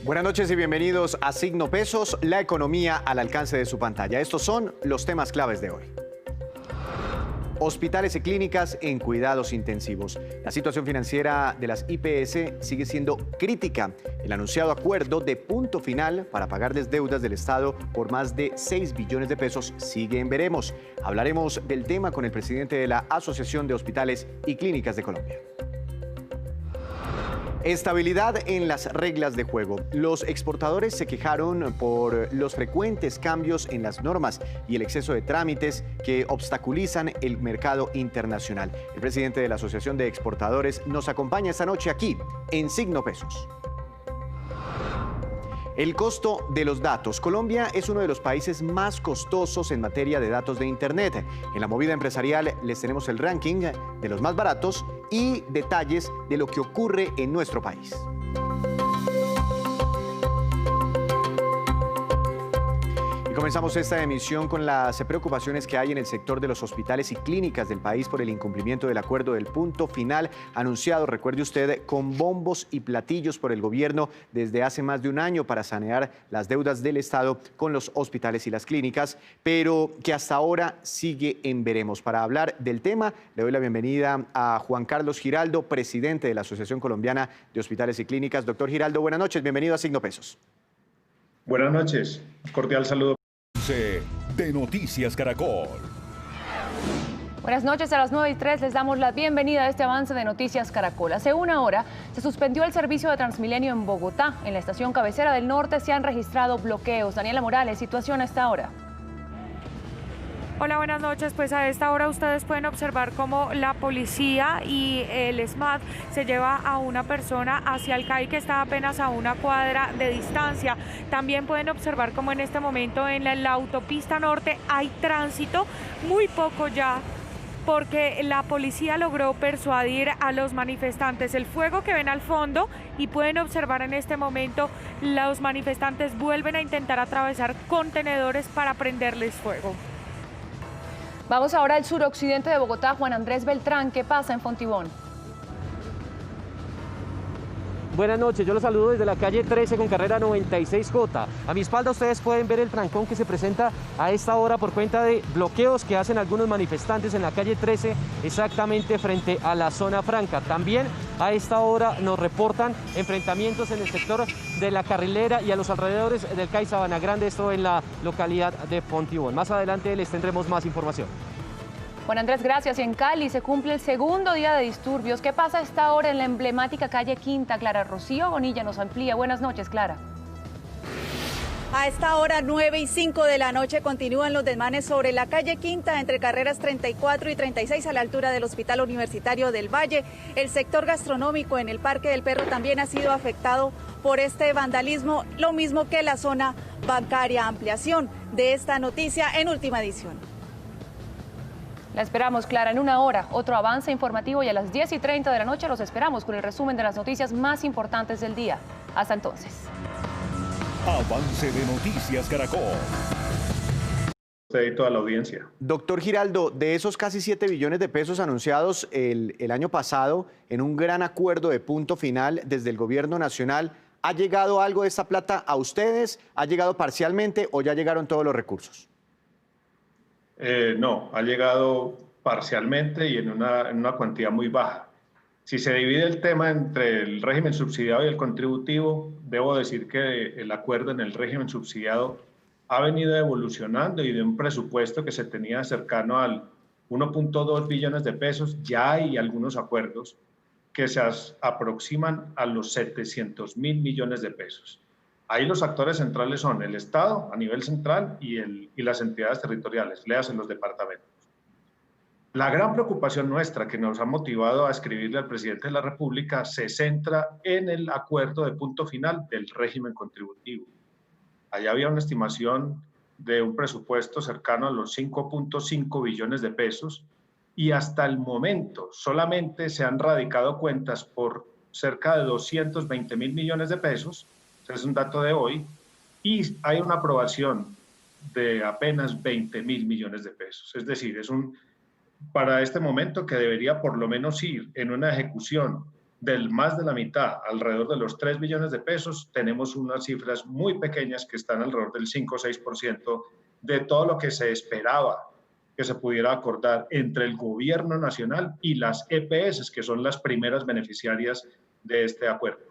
Buenas noches y bienvenidos a Signo Pesos, la economía al alcance de su pantalla. Estos son los temas claves de hoy. Hospitales y clínicas en cuidados intensivos. La situación financiera de las IPS sigue siendo crítica. El anunciado acuerdo de punto final para pagarles deudas del Estado por más de 6 billones de pesos sigue en veremos. Hablaremos del tema con el presidente de la Asociación de Hospitales y Clínicas de Colombia. Estabilidad en las reglas de juego. Los exportadores se quejaron por los frecuentes cambios en las normas y el exceso de trámites que obstaculizan el mercado internacional. El presidente de la Asociación de Exportadores nos acompaña esta noche aquí en Signo Pesos. El costo de los datos. Colombia es uno de los países más costosos en materia de datos de Internet. En la movida empresarial les tenemos el ranking de los más baratos y detalles de lo que ocurre en nuestro país. Comenzamos esta emisión con las preocupaciones que hay en el sector de los hospitales y clínicas del país por el incumplimiento del acuerdo del punto final anunciado, recuerde usted, con bombos y platillos por el gobierno desde hace más de un año para sanear las deudas del Estado con los hospitales y las clínicas, pero que hasta ahora sigue en veremos. Para hablar del tema, le doy la bienvenida a Juan Carlos Giraldo, presidente de la Asociación Colombiana de Hospitales y Clínicas. Doctor Giraldo, buenas noches, bienvenido a Signo Pesos. Buenas noches, cordial saludo. De Noticias Caracol. Buenas noches, a las 9:03 les damos la bienvenida a este avance de Noticias Caracol. Hace una hora se suspendió el servicio de Transmilenio en Bogotá. En la estación cabecera del norte se han registrado bloqueos. Daniela Morales, situación a esta hora. Hola, buenas noches. Pues a esta hora ustedes pueden observar cómo la policía y el SMAT se lleva a una persona hacia el CAI, que está apenas a una cuadra de distancia. También pueden observar cómo en este momento en la autopista norte hay tránsito, muy poco ya, porque la policía logró persuadir a los manifestantes. El fuego que ven al fondo y pueden observar en este momento, los manifestantes vuelven a intentar atravesar contenedores para prenderles fuego. Vamos ahora al suroccidente de Bogotá. Juan Andrés Beltrán, ¿qué pasa en Fontibón? Buenas noches, yo los saludo desde la calle 13 con carrera 96J. A mi espalda ustedes pueden ver el trancón que se presenta a esta hora por cuenta de bloqueos que hacen algunos manifestantes en la calle 13, exactamente frente a la zona franca. También a esta hora nos reportan enfrentamientos en el sector de la Carrilera y a los alrededores del CAI Sabana Grande, esto en la localidad de Fontibón. Más adelante les tendremos más información. Juan Andrés, gracias. Y en Cali se cumple el segundo día de disturbios. ¿Qué pasa a esta hora en la emblemática calle Quinta? Clara Rocío Bonilla nos amplía. Buenas noches, Clara. A esta hora, 9:05 de la noche, continúan los desmanes sobre la calle Quinta entre carreras 34 y 36 a la altura del Hospital Universitario del Valle. El sector gastronómico en el Parque del Perro también ha sido afectado por este vandalismo, lo mismo que la zona bancaria. Ampliación de esta noticia en Última Edición. La esperamos, Clara, en una hora. Otro avance informativo y a las 10:30 de la noche los esperamos con el resumen de las noticias más importantes del día. Hasta entonces. Avance de Noticias Caracol. Usted y toda la audiencia. Doctor Giraldo, de esos casi 7 billones de pesos anunciados el año pasado en un gran acuerdo de punto final desde el gobierno nacional, ¿ha llegado algo de esta plata a ustedes? ¿Ha llegado parcialmente o ya llegaron todos los recursos? No, ha llegado parcialmente y en una cuantía muy baja. Si se divide el tema entre el régimen subsidiado y el contributivo, debo decir que el acuerdo en el régimen subsidiado ha venido evolucionando y de un presupuesto que se tenía cercano al 1.2 billones de pesos, ya hay algunos acuerdos que se aproximan a los 700.000 millones de pesos. Ahí los actores centrales son el Estado a nivel central y las entidades territoriales, léase los departamentos. La gran preocupación nuestra que nos ha motivado a escribirle al presidente de la República se centra en el acuerdo de punto final del régimen contributivo. Allá había una estimación de un presupuesto cercano a los 5.5 billones de pesos y hasta el momento solamente se han radicado cuentas por cerca de 220.000 millones de pesos. Es un dato de hoy, y hay una aprobación de apenas 20.000 millones de pesos. Es decir, para este momento que debería por lo menos ir en una ejecución más de la mitad, alrededor de los 3 billones de pesos, tenemos unas cifras muy pequeñas que están alrededor del 5 o 6% de todo lo que se esperaba que se pudiera acordar entre el gobierno nacional y las EPS, que son las primeras beneficiarias de este acuerdo.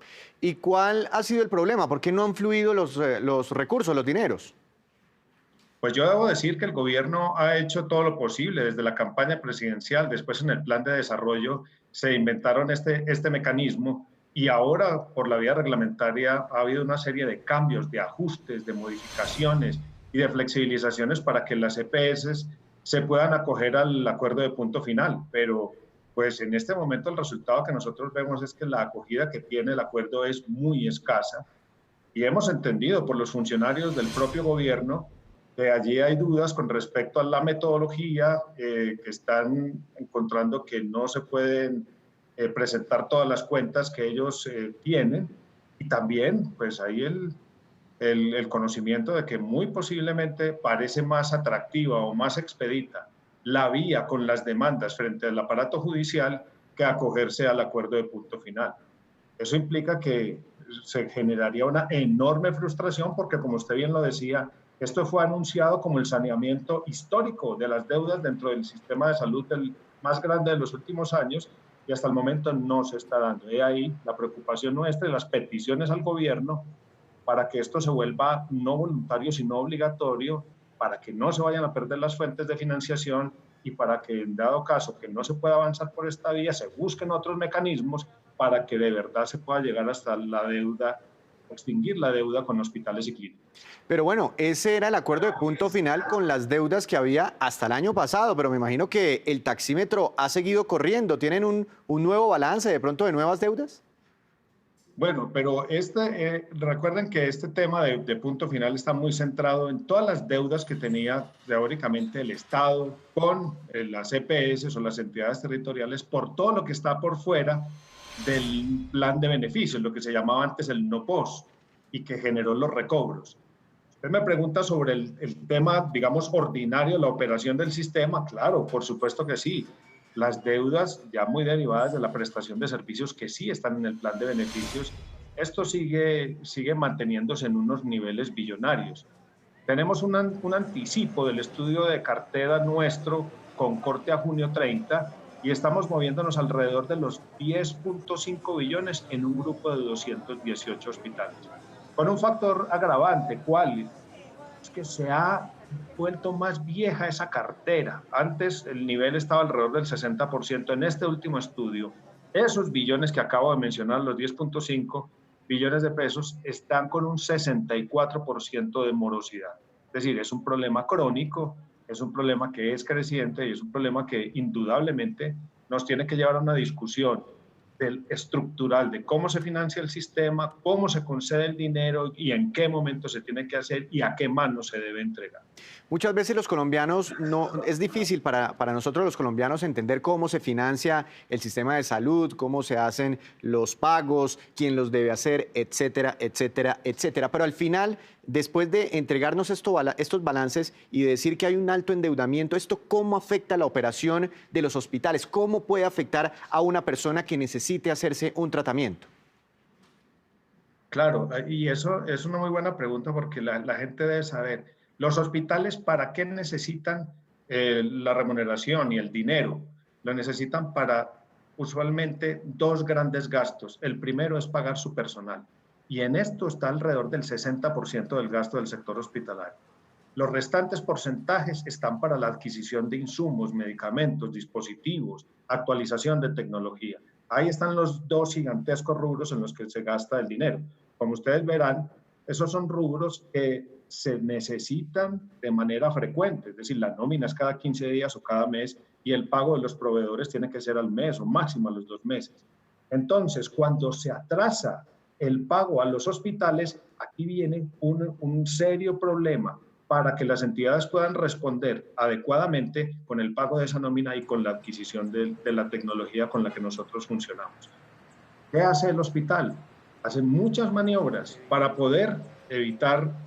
¿Y cuál ha sido el problema? ¿Por qué no han fluido los recursos, los dineros? Pues yo debo decir que el gobierno ha hecho todo lo posible desde la campaña presidencial, después en el plan de desarrollo se inventaron este mecanismo y ahora por la vía reglamentaria ha habido una serie de cambios, de ajustes, de modificaciones y de flexibilizaciones para que las EPS se puedan acoger al acuerdo de punto final, pero pues en este momento el resultado que nosotros vemos es que la acogida que tiene el acuerdo es muy escasa y hemos entendido por los funcionarios del propio gobierno que allí hay dudas con respecto a la metodología, que están encontrando que no se pueden presentar todas las cuentas que ellos tienen y también pues hay el conocimiento de que muy posiblemente parece más atractiva o más expedita la vía con las demandas frente al aparato judicial que acogerse al acuerdo de punto final. Eso implica que se generaría una enorme frustración porque, como usted bien lo decía, esto fue anunciado como el saneamiento histórico de las deudas dentro del sistema de salud el más grande de los últimos años y hasta el momento no se está dando. De ahí la preocupación nuestra y las peticiones al gobierno para que esto se vuelva no voluntario sino obligatorio, para que no se vayan a perder las fuentes de financiación y para que en dado caso que no se pueda avanzar por esta vía, se busquen otros mecanismos para que de verdad se pueda llegar hasta la deuda, extinguir la deuda con hospitales y clínicas. Pero bueno, ese era el acuerdo de punto final con las deudas que había hasta el año pasado, pero me imagino que el taxímetro ha seguido corriendo. ¿Tienen un nuevo balance de pronto de nuevas deudas? Bueno, pero recuerden que este tema de punto final está muy centrado en todas las deudas que tenía teóricamente el Estado con las EPS o las entidades territoriales por todo lo que está por fuera del plan de beneficios, lo que se llamaba antes el NOPOS y que generó los recobros. Usted me pregunta sobre el tema, digamos, ordinario, la operación del sistema. Claro, por supuesto que sí. Las deudas ya muy derivadas de la prestación de servicios que sí están en el plan de beneficios, esto sigue manteniéndose en unos niveles billonarios. Tenemos un anticipo del estudio de cartera nuestro con corte a junio 30 y estamos moviéndonos alrededor de los 10.5 billones en un grupo de 218 hospitales. Con un factor agravante, ¿cuál? Es que se ha vuelto más vieja esa cartera. Antes el nivel estaba alrededor del 60%. En este último estudio, esos billones que acabo de mencionar, los 10.5 billones de pesos, están con un 64% de morosidad. Es decir, es un problema crónico, es un problema que es creciente y es un problema que indudablemente nos tiene que llevar a una discusión estructural de cómo se financia el sistema, cómo se concede el dinero y en qué momento se tiene que hacer y a qué mano se debe entregar. Muchas veces los colombianos, es difícil para nosotros los colombianos entender cómo se financia el sistema de salud, cómo se hacen los pagos, quién los debe hacer, etcétera, etcétera, etcétera. Pero al final, después de entregarnos estos balances y de decir que hay un alto endeudamiento, ¿esto cómo afecta la operación de los hospitales? ¿Cómo puede afectar a una persona que necesite hacerse un tratamiento? Claro, y eso es una muy buena pregunta porque la gente debe saber. Los hospitales, ¿para qué necesitan la remuneración y el dinero? Lo necesitan para usualmente dos grandes gastos. El primero es pagar su personal y en esto está alrededor del 60% del gasto del sector hospitalario. Los restantes porcentajes están para la adquisición de insumos, medicamentos, dispositivos, actualización de tecnología. Ahí están los dos gigantescos rubros en los que se gasta el dinero. Como ustedes verán, esos son rubros que se necesitan de manera frecuente, es decir, la nómina es cada 15 días o cada mes y el pago de los proveedores tiene que ser al mes o máximo a los 2 meses. Entonces, cuando se atrasa el pago a los hospitales, aquí viene un serio problema para que las entidades puedan responder adecuadamente con el pago de esa nómina y con la adquisición de la tecnología con la que nosotros funcionamos. ¿Qué hace el hospital? Hace muchas maniobras para poder evitar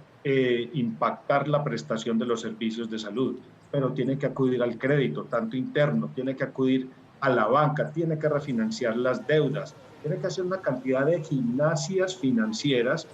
impactar la prestación de los servicios de salud, pero tiene que acudir al crédito, tanto interno, tiene que acudir a la banca, tiene que refinanciar las deudas, tiene que hacer una cantidad de gimnasias financieras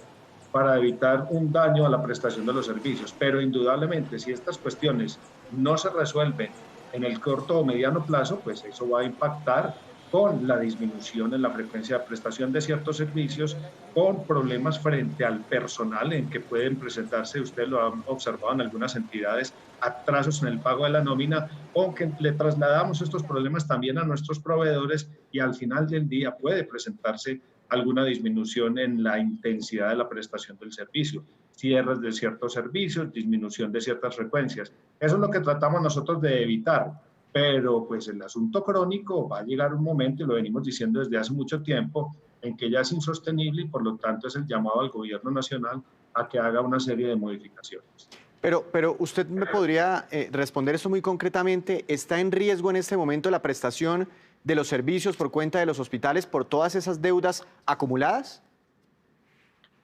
para evitar un daño a la prestación de los servicios. Pero indudablemente, si estas cuestiones no se resuelven en el corto o mediano plazo, pues eso va a impactar con la disminución en la frecuencia de prestación de ciertos servicios, con problemas frente al personal en que pueden presentarse, usted lo ha observado en algunas entidades, atrasos en el pago de la nómina, o que le trasladamos estos problemas también a nuestros proveedores y al final del día puede presentarse alguna disminución en la intensidad de la prestación del servicio, cierres de ciertos servicios, disminución de ciertas frecuencias. Eso es lo que tratamos nosotros de evitar, pero pues el asunto crónico va a llegar un momento, y lo venimos diciendo desde hace mucho tiempo, en que ya es insostenible y por lo tanto es el llamado al gobierno nacional a que haga una serie de modificaciones. Pero usted me podría responder eso muy concretamente. ¿Está en riesgo en este momento la prestación de los servicios por cuenta de los hospitales por todas esas deudas acumuladas?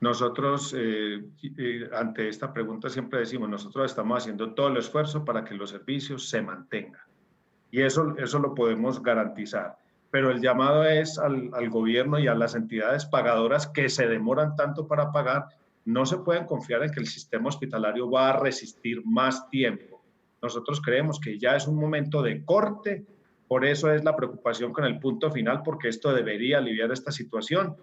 Nosotros, ante esta pregunta siempre decimos, nosotros estamos haciendo todo el esfuerzo para que los servicios se mantengan. Y eso lo podemos garantizar. Pero el llamado es al gobierno y a las entidades pagadoras que se demoran tanto para pagar, no se pueden confiar en que el sistema hospitalario va a resistir más tiempo. Nosotros creemos que ya es un momento de corte, por eso es la preocupación con el punto final, porque esto debería aliviar esta situación.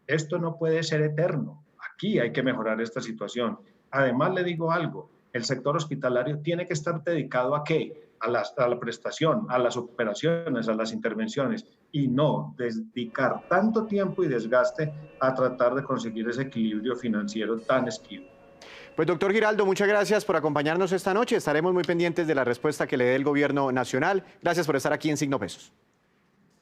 Esto no puede ser eterno. Aquí hay que mejorar esta situación. Además, le digo algo, el sector hospitalario tiene que estar dedicado ¿a qué? A la prestación, a las operaciones, a las intervenciones, y no dedicar tanto tiempo y desgaste a tratar de conseguir ese equilibrio financiero tan esquivo. Pues doctor Giraldo, muchas gracias por acompañarnos esta noche. Estaremos muy pendientes de la respuesta que le dé el gobierno nacional. Gracias por estar aquí en Signo Pesos.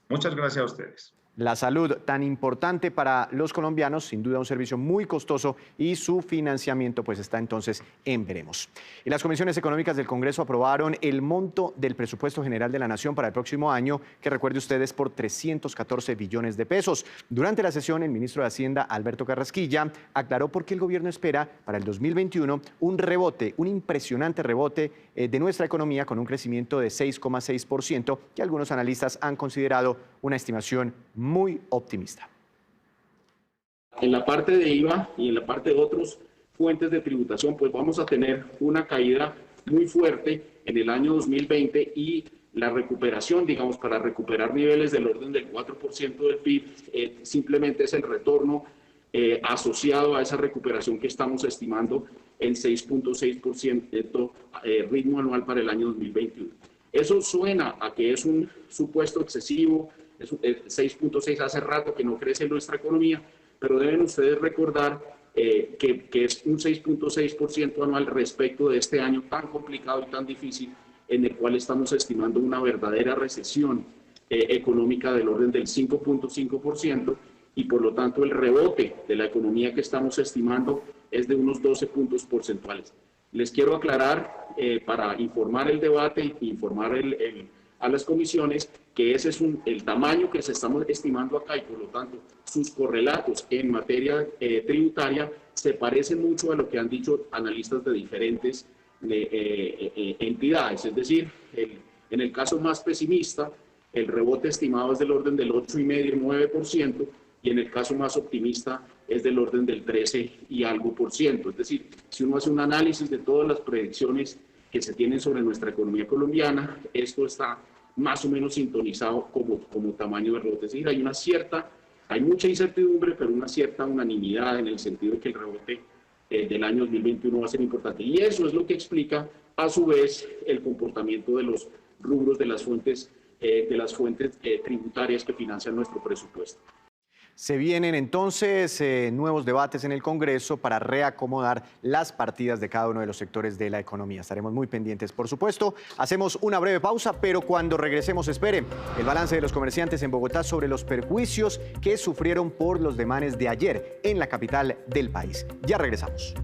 Muchas gracias a ustedes. La salud, tan importante para los colombianos, sin duda un servicio muy costoso y su financiamiento pues está entonces en veremos. Y las comisiones económicas del Congreso aprobaron el monto del presupuesto general de la Nación para el próximo año, que recuerde ustedes por 314 billones de pesos. Durante la sesión, el ministro de Hacienda, Alberto Carrasquilla, aclaró por qué el gobierno espera para el 2021 un rebote, un impresionante rebote de nuestra economía con un crecimiento de 6,6%, que algunos analistas han considerado una estimación muy optimista. En la parte de IVA y en la parte de otras fuentes de tributación, pues vamos a tener una caída muy fuerte en el año 2020 y la recuperación, digamos, para recuperar niveles del orden del 4% del PIB, simplemente es el retorno asociado a esa recuperación que estamos estimando en 6.6% ritmo anual para el año 2021. Eso suena a que es un supuesto excesivo. 6.6 hace rato que no crece nuestra economía, pero deben ustedes recordar que es un 6.6% anual respecto de este año tan complicado y tan difícil, en el cual estamos estimando una verdadera recesión económica del orden del 5.5%, y por lo tanto el rebote de la economía que estamos estimando es de unos 12 puntos porcentuales. Les quiero aclarar, para informar el debate, informar a las comisiones, que ese es el tamaño que se estamos estimando acá, y por lo tanto sus correlatos en materia tributaria se parecen mucho a lo que han dicho analistas de diferentes entidades. Es decir, en el caso más pesimista, el rebote estimado es del orden del 8,5-9%, y en el caso más optimista es del orden del 13 y algo por ciento. Es decir, si uno hace un análisis de todas las predicciones que se tienen sobre nuestra economía colombiana, esto está más o menos sintonizado como tamaño de rebote. Es decir, hay mucha incertidumbre, pero una cierta unanimidad en el sentido de que el rebote del año 2021 va a ser importante. Y eso es lo que explica, a su vez, el comportamiento de los rubros de las fuentes tributarias que financian nuestro presupuesto. Se vienen entonces nuevos debates en el Congreso para reacomodar las partidas de cada uno de los sectores de la economía. Estaremos muy pendientes, por supuesto. Hacemos una breve pausa, pero cuando regresemos, espere el balance de los comerciantes en Bogotá sobre los perjuicios que sufrieron por los desmanes de ayer en la capital del país. Ya regresamos.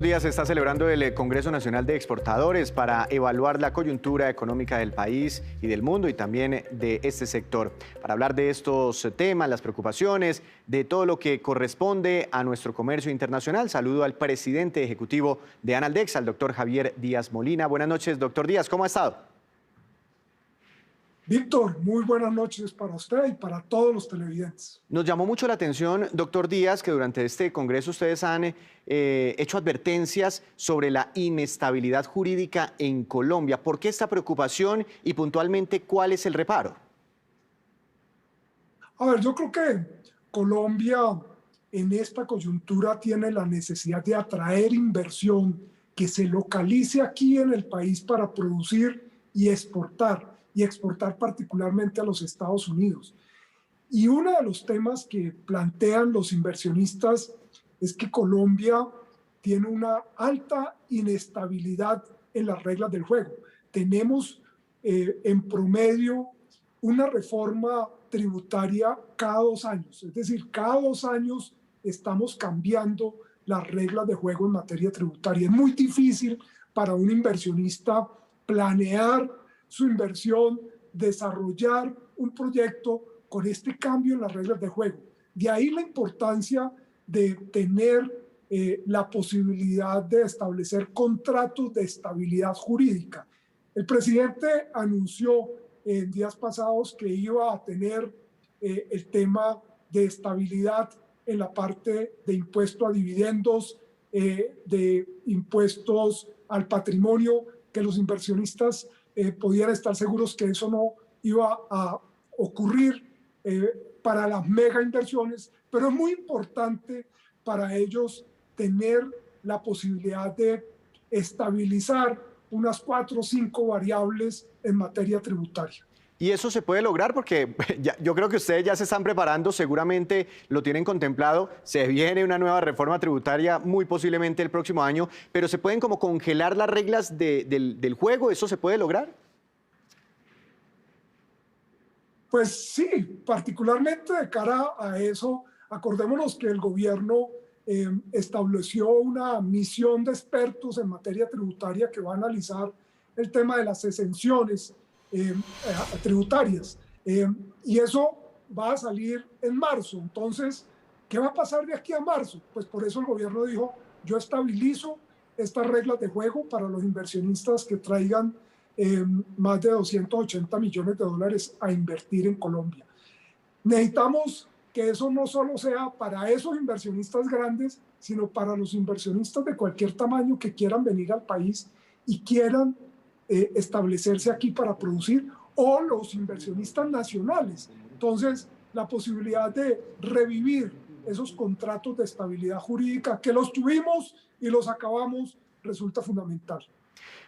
días se está celebrando el Congreso Nacional de Exportadores para evaluar la coyuntura económica del país y del mundo y también de este sector. Para hablar de estos temas, las preocupaciones, de todo lo que corresponde a nuestro comercio internacional, saludo al presidente ejecutivo de Analdex, al doctor Javier Díaz Molina. Buenas noches, doctor Díaz, ¿cómo ha estado? Víctor, muy buenas noches para usted y para todos los televidentes. Nos llamó mucho la atención, doctor Díaz, que durante este congreso ustedes han hecho advertencias sobre la inestabilidad jurídica en Colombia. ¿Por qué esta preocupación y puntualmente cuál es el reparo? A ver, yo creo que Colombia en esta coyuntura tiene la necesidad de atraer inversión que se localice aquí en el país para producir y exportar particularmente a los Estados Unidos. Y uno de los temas que plantean los inversionistas es que Colombia tiene una alta inestabilidad en las reglas del juego. Tenemos en promedio una reforma tributaria cada 2 años, es decir, cada 2 años estamos cambiando las reglas de juego en materia tributaria. Es muy difícil para un inversionista planear su inversión, desarrollar un proyecto con este cambio en las reglas de juego. De ahí la importancia de tener la posibilidad de establecer contratos de estabilidad jurídica. El presidente anunció en días pasados que iba a tener el tema de estabilidad en la parte de impuesto a dividendos, de impuestos al patrimonio, que los inversionistas podían estar seguros que eso no iba a ocurrir para las mega inversiones, pero es muy importante para ellos tener la posibilidad de estabilizar unas 4 o 5 variables en materia tributaria. Y eso se puede lograr porque yo creo que ustedes ya se están preparando, seguramente lo tienen contemplado, se viene una nueva reforma tributaria muy posiblemente el próximo año, pero ¿se pueden como congelar las reglas del juego? ¿Eso se puede lograr? Pues sí, particularmente de cara a eso, acordémonos que el gobierno estableció una misión de expertos en materia tributaria que va a analizar el tema de las exenciones tributarias, y eso va a salir en marzo. Entonces, ¿qué va a pasar de aquí a marzo? Pues por eso el gobierno dijo, yo estabilizo estas reglas de juego para los inversionistas que traigan más de 280 millones de dólares a invertir en Colombia. Necesitamos que eso no solo sea para esos inversionistas grandes, sino para los inversionistas de cualquier tamaño que quieran venir al país y quieran establecerse aquí para producir, o los inversionistas nacionales. Entonces, la posibilidad de revivir esos contratos de estabilidad jurídica que los tuvimos y los acabamos resulta fundamental.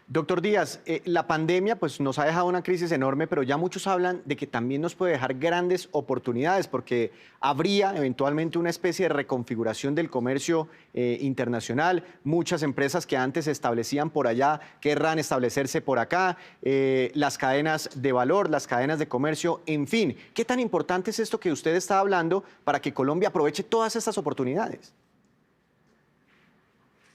Doctor Díaz, la pandemia pues, nos ha dejado una crisis enorme, pero ya muchos hablan de que también nos puede dejar grandes oportunidades porque habría eventualmente una especie de reconfiguración del comercio internacional. Muchas empresas que antes se establecían por allá querrán establecerse por acá, las cadenas de valor, las cadenas de comercio, en fin. ¿Qué tan importante es esto que usted está hablando para que Colombia aproveche todas estas oportunidades?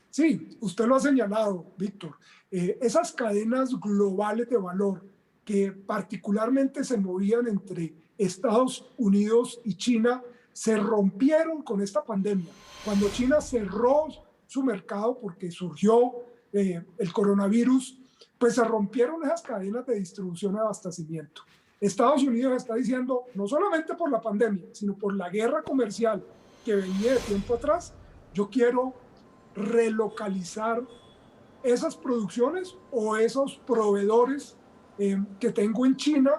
Sí, usted lo ha señalado, Víctor. Esas cadenas globales de valor que particularmente se movían entre Estados Unidos y China se rompieron con esta pandemia. Cuando China cerró su mercado porque surgió el coronavirus, pues se rompieron esas cadenas de distribución y abastecimiento. Estados Unidos está diciendo, no solamente por la pandemia, sino por la guerra comercial que venía de tiempo atrás, yo quiero relocalizar esas producciones o esos proveedores que tengo en China,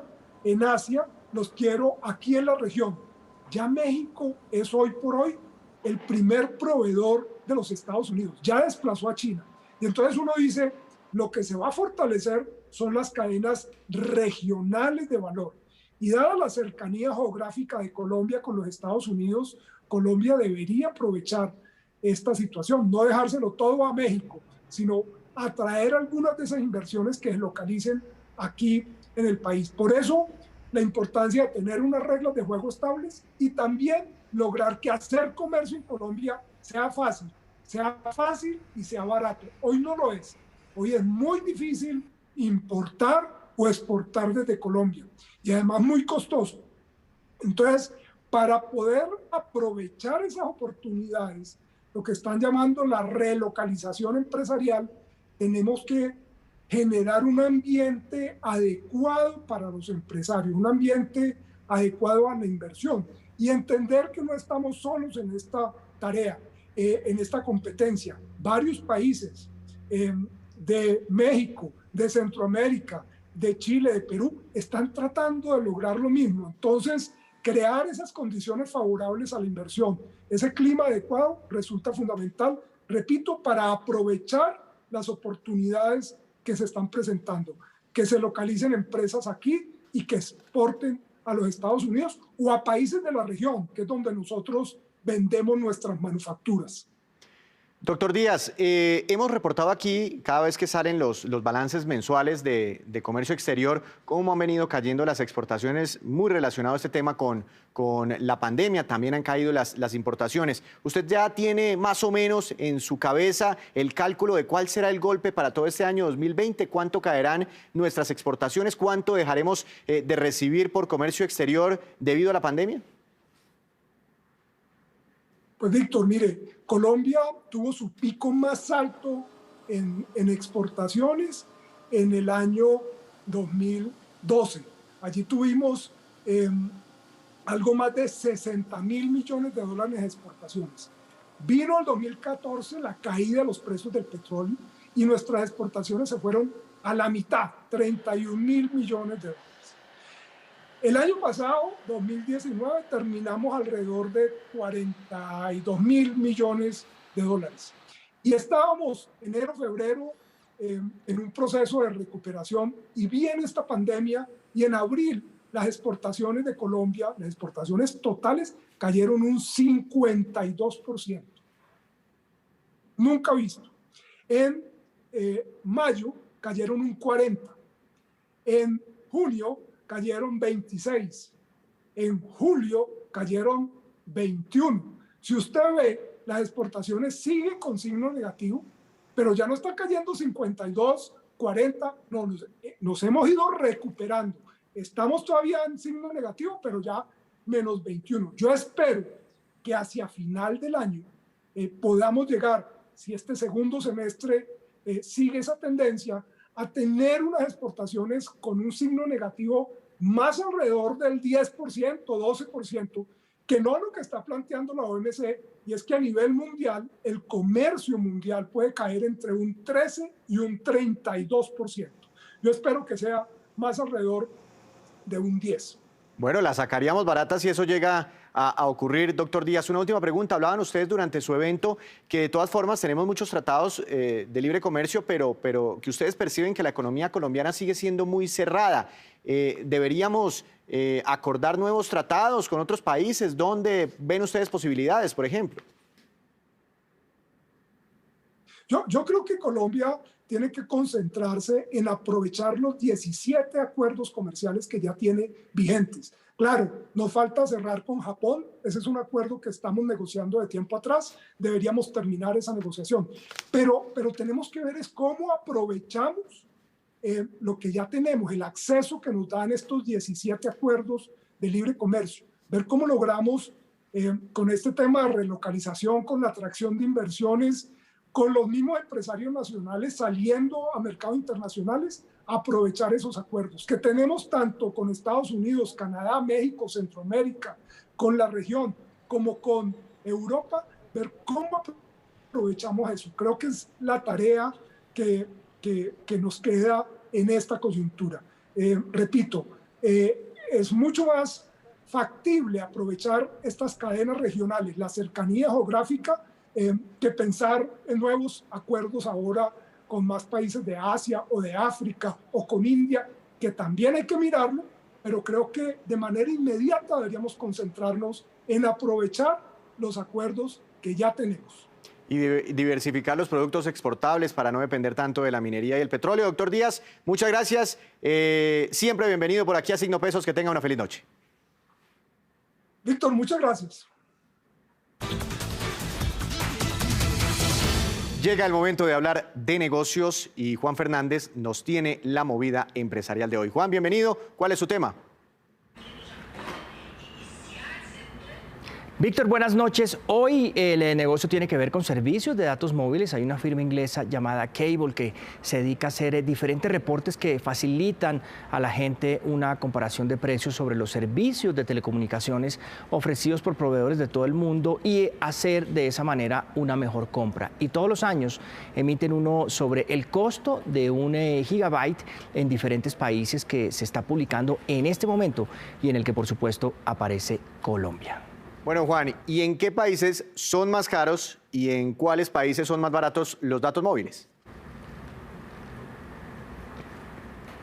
en Asia, los quiero aquí en la región. Ya México es hoy por hoy el primer proveedor de los Estados Unidos, ya desplazó a China. Y entonces uno dice, lo que se va a fortalecer son las cadenas regionales de valor. Y dada la cercanía geográfica de Colombia con los Estados Unidos, Colombia debería aprovechar esta situación, no dejárselo todo a México, sino atraer algunas de esas inversiones que se localicen aquí en el país. Por eso, la importancia de tener unas reglas de juego estables y también lograr que hacer comercio en Colombia sea fácil, sea fácil y sea barato. Hoy no lo es. Hoy es muy difícil importar o exportar desde Colombia y además muy costoso. Entonces, para poder aprovechar esas oportunidades, lo que están llamando la relocalización empresarial, tenemos que generar un ambiente adecuado para los empresarios, un ambiente adecuado a la inversión y entender que no estamos solos en esta tarea, en esta competencia. Varios países de México, de Centroamérica, de Chile, de Perú, están tratando de lograr lo mismo. Entonces, crear esas condiciones favorables a la inversión, ese clima adecuado resulta fundamental, repito, para aprovechar las oportunidades que se están presentando, que se localicen empresas aquí y que exporten a los Estados Unidos o a países de la región, que es donde nosotros vendemos nuestras manufacturas. Doctor Díaz, hemos reportado aquí, cada vez que salen los balances mensuales de comercio exterior, cómo han venido cayendo las exportaciones, muy relacionado a este tema con la pandemia, también han caído las importaciones. ¿Usted ya tiene más o menos en su cabeza el cálculo de cuál será el golpe para todo este año 2020? ¿Cuánto caerán nuestras exportaciones? ¿Cuánto dejaremos de recibir por comercio exterior debido a la pandemia? Pues Víctor, mire, Colombia tuvo su pico más alto en exportaciones en el año 2012. Allí tuvimos algo más de 60.000 millones de dólares en exportaciones. Vino el 2014 la caída de los precios del petróleo y nuestras exportaciones se fueron a la mitad, 31.000 millones de dólares. El año pasado, 2019, terminamos alrededor de 42.000 millones de dólares. Y estábamos enero, febrero en un proceso de recuperación y viene esta pandemia y en abril las exportaciones de Colombia, las exportaciones totales, cayeron un 52%. Nunca visto. En mayo cayeron un 40%. En junio cayeron 26%, en julio cayeron 21%. Si usted ve, las exportaciones siguen con signo negativo, pero ya no están cayendo 52, 40, no, nos hemos ido recuperando. Estamos todavía en signo negativo, pero ya menos 21%. Yo espero que hacia final del año podamos llegar, si este segundo semestre sigue esa tendencia, a tener unas exportaciones con un signo negativo más alrededor del 10%, 12%, que no lo que está planteando la OMC, y es que a nivel mundial, el comercio mundial puede caer entre un 13 y un 32%. Yo espero que sea más alrededor de un 10%. Bueno, la sacaríamos barata si eso llega a ocurrir. Doctor Díaz, una última pregunta. Hablaban ustedes durante su evento que de todas formas tenemos muchos tratados de libre comercio, pero que ustedes perciben que la economía colombiana sigue siendo muy cerrada. ¿Deberíamos acordar nuevos tratados con otros países? ¿Dónde ven ustedes posibilidades, por ejemplo? Yo creo que Colombia tiene que concentrarse en aprovechar los 17 acuerdos comerciales que ya tiene vigentes. Claro, nos falta cerrar con Japón, ese es un acuerdo que estamos negociando de tiempo atrás, deberíamos terminar esa negociación, pero tenemos que ver es cómo aprovechamos lo que ya tenemos, el acceso que nos dan estos 17 acuerdos de libre comercio, ver cómo logramos con este tema de relocalización, con la atracción de inversiones, con los mismos empresarios nacionales saliendo a mercados internacionales, aprovechar esos acuerdos que tenemos tanto con Estados Unidos, Canadá, México, Centroamérica, con la región, como con Europa, ver cómo aprovechamos eso. Creo que es la tarea que nos queda en esta coyuntura. Repito, es mucho más factible aprovechar estas cadenas regionales, la cercanía geográfica, que pensar en nuevos acuerdos ahora con más países de Asia o de África o con India, que también hay que mirarlo, pero creo que de manera inmediata deberíamos concentrarnos en aprovechar los acuerdos que ya tenemos. Y diversificar los productos exportables para no depender tanto de la minería y el petróleo. Doctor Díaz, muchas gracias. Siempre bienvenido por aquí a Signo Pesos. Que tenga una feliz noche. Víctor, muchas gracias. Llega el momento de hablar de negocios y Juan Fernández nos tiene la movida empresarial de hoy. Juan, bienvenido. ¿Cuál es su tema? Víctor, buenas noches. Hoy el negocio tiene que ver con servicios de datos móviles. Hay una firma inglesa llamada Cable que se dedica a hacer diferentes reportes que facilitan a la gente una comparación de precios sobre los servicios de telecomunicaciones ofrecidos por proveedores de todo el mundo y hacer de esa manera una mejor compra. Y todos los años emiten uno sobre el costo de un gigabyte en diferentes países que se está publicando en este momento y en el que por supuesto aparece Colombia. Bueno, Juan, ¿y en qué países son más caros y en cuáles países son más baratos los datos móviles?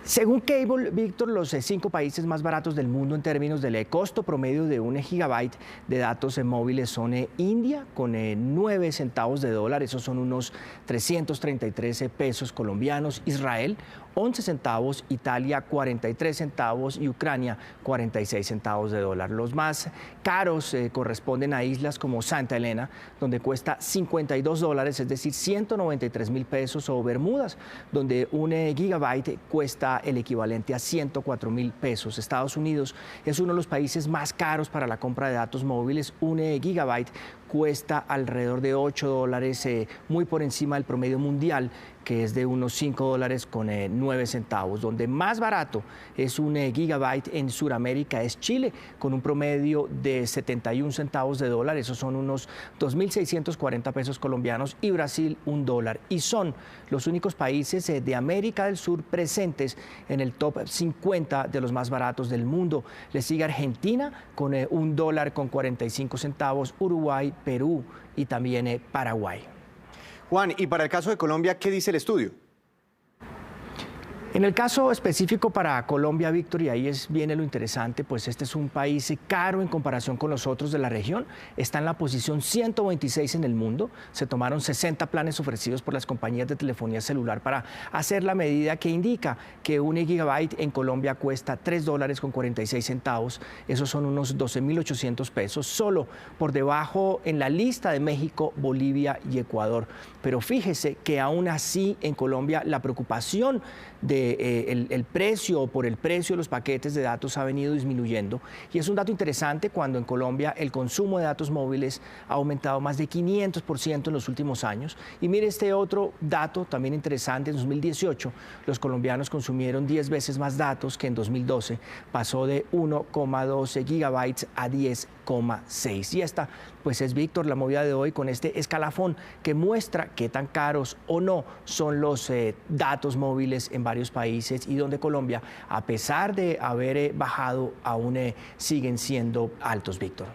Según Cable, Víctor, los 5 países más baratos del mundo en términos del costo promedio de un gigabyte de datos móviles son India, con 9 centavos de dólar, esos son unos 333 pesos colombianos, Israel, 11 centavos, Italia 43 centavos y Ucrania 46 centavos de dólar. Los más caros corresponden a islas como Santa Elena, donde cuesta 52 dólares, es decir, 193.000 pesos, o Bermudas, donde un gigabyte cuesta el equivalente a 104.000 pesos. Estados Unidos es uno de los países más caros para la compra de datos móviles. Un gigabyte cuesta alrededor de 8 dólares, muy por encima del promedio mundial, que es de unos 5 dólares con 9 centavos. Donde más barato es un gigabyte en Sudamérica es Chile, con un promedio de 71 centavos de dólar, esos son unos 2.640 pesos colombianos, y Brasil $1. Y son los únicos países de América del Sur presentes en el top 50 de los más baratos del mundo. Le sigue Argentina con $1.45, Uruguay, Perú y también Paraguay. Juan, y para el caso de Colombia, ¿qué dice el estudio? En el caso específico para Colombia, Víctor, y ahí viene lo interesante, pues este es un país caro en comparación con los otros de la región. Está en la posición 126 en el mundo. Se tomaron 60 planes ofrecidos por las compañías de telefonía celular para hacer la medida que indica que un gigabyte en Colombia cuesta 3 dólares con 46 centavos. Esos son unos 12.800 pesos, solo por debajo en la lista de México, Bolivia y Ecuador. Pero fíjese que aún así en Colombia la preocupación el precio o por el precio de los paquetes de datos ha venido disminuyendo, y es un dato interesante cuando en Colombia el consumo de datos móviles ha aumentado más de 500% en los últimos años. Y mire este otro dato también interesante: en 2018 los colombianos consumieron 10 veces más datos que en 2012, pasó de 1,12 gigabytes a 10,6. Y esta pues es, Víctor, la movida de hoy con este escalafón que muestra qué tan caros o no son los datos móviles en varios países, y donde Colombia, a pesar de haber bajado, aún siguen siendo altos, Víctor.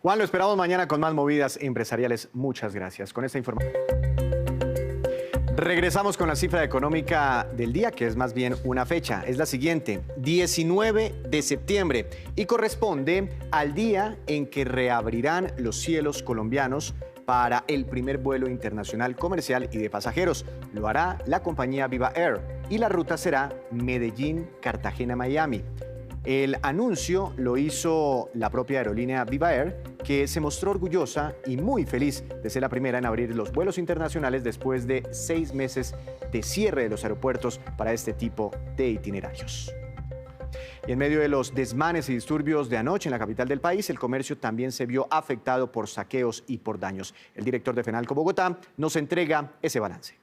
Juan, lo esperamos mañana con más movidas empresariales. Muchas gracias. Con esta información regresamos con la cifra económica del día, que es más bien una fecha. Es la siguiente: 19 de septiembre, y corresponde al día en que reabrirán los cielos colombianos para el primer vuelo internacional comercial y de pasajeros. Lo hará la compañía Viva Air y la ruta será Medellín-Cartagena-Miami. El anuncio lo hizo la propia aerolínea Viva Air, que se mostró orgullosa y muy feliz de ser la primera en abrir los vuelos internacionales después de 6 meses de cierre de los aeropuertos para este tipo de itinerarios. Y en medio de los desmanes y disturbios de anoche en la capital del país, el comercio también se vio afectado por saqueos y por daños. El director de Fenalco Bogotá nos entrega ese balance.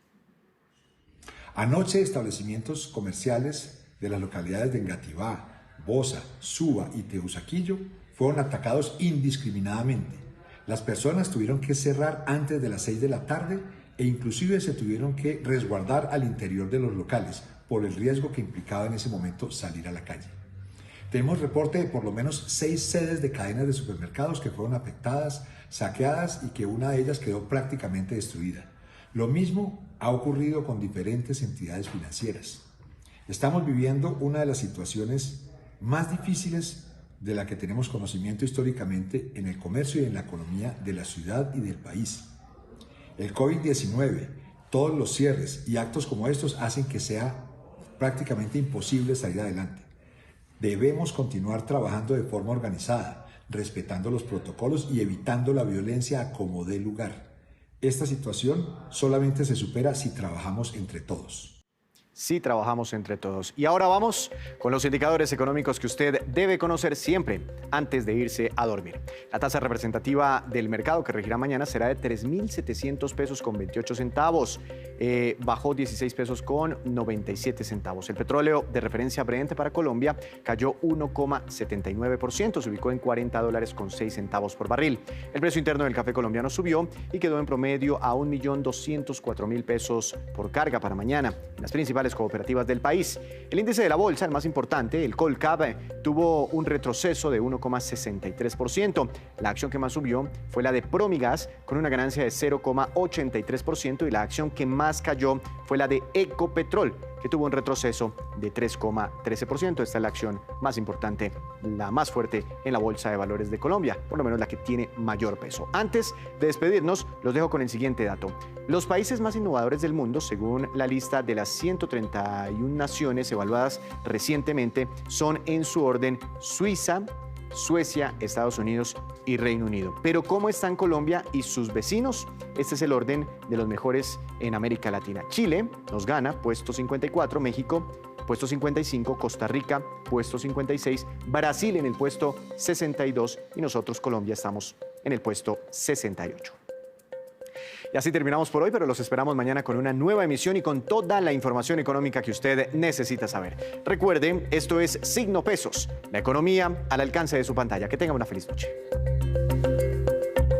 Anoche, establecimientos comerciales de las localidades de Engativá, Bosa, Suba y Teusaquillo fueron atacados indiscriminadamente. Las personas tuvieron que cerrar antes de las 6 de la tarde e inclusive se tuvieron que resguardar al interior de los locales por el riesgo que implicaba en ese momento salir a la calle. Tenemos reporte de por lo menos 6 sedes de cadenas de supermercados que fueron afectadas, saqueadas, y que una de ellas quedó prácticamente destruida. Lo mismo ha ocurrido con diferentes entidades financieras. Estamos viviendo una de las situaciones más difíciles de la que tenemos conocimiento históricamente en el comercio y en la economía de la ciudad y del país. El COVID-19, todos los cierres y actos como estos hacen que sea prácticamente imposible salir adelante. Debemos continuar trabajando de forma organizada, respetando los protocolos y evitando la violencia a como dé lugar. Esta situación solamente se supera si trabajamos entre todos. Sí, trabajamos entre todos. Y ahora vamos con los indicadores económicos que usted debe conocer siempre antes de irse a dormir. La tasa representativa del mercado que regirá mañana será de 3.700 pesos con 28 centavos. Bajó 16 pesos con 97 centavos. El petróleo de referencia Brent para Colombia cayó 1,79%, se ubicó en $40 con 6 centavos por barril. El precio interno del café colombiano subió y quedó en promedio a 1.204.000 pesos por carga para mañana. Las principales cooperativas del país. El índice de la bolsa, el más importante, el Colcap, tuvo un retroceso de 1,63%. La acción que más subió fue la de Promigas, con una ganancia de 0,83%, y la acción que más cayó fue la de Ecopetrol, que tuvo un retroceso de 3,13%. Esta es la acción más importante, la más fuerte en la Bolsa de Valores de Colombia, por lo menos la que tiene mayor peso. Antes de despedirnos, los dejo con el siguiente dato. Los países más innovadores del mundo, según la lista de las 131 naciones evaluadas recientemente, son en su orden Suiza, Suecia, Estados Unidos y Reino Unido. Pero ¿cómo están Colombia y sus vecinos? Este es el orden de los mejores en América Latina. Chile nos gana, puesto 54, México, puesto 55, Costa Rica, puesto 56, Brasil en el puesto 62 y nosotros, Colombia, estamos en el puesto 68. Y así terminamos por hoy, pero los esperamos mañana con una nueva emisión y con toda la información económica que usted necesita saber. Recuerde, esto es Signo Pesos, la economía al alcance de su pantalla. Que tenga una feliz noche.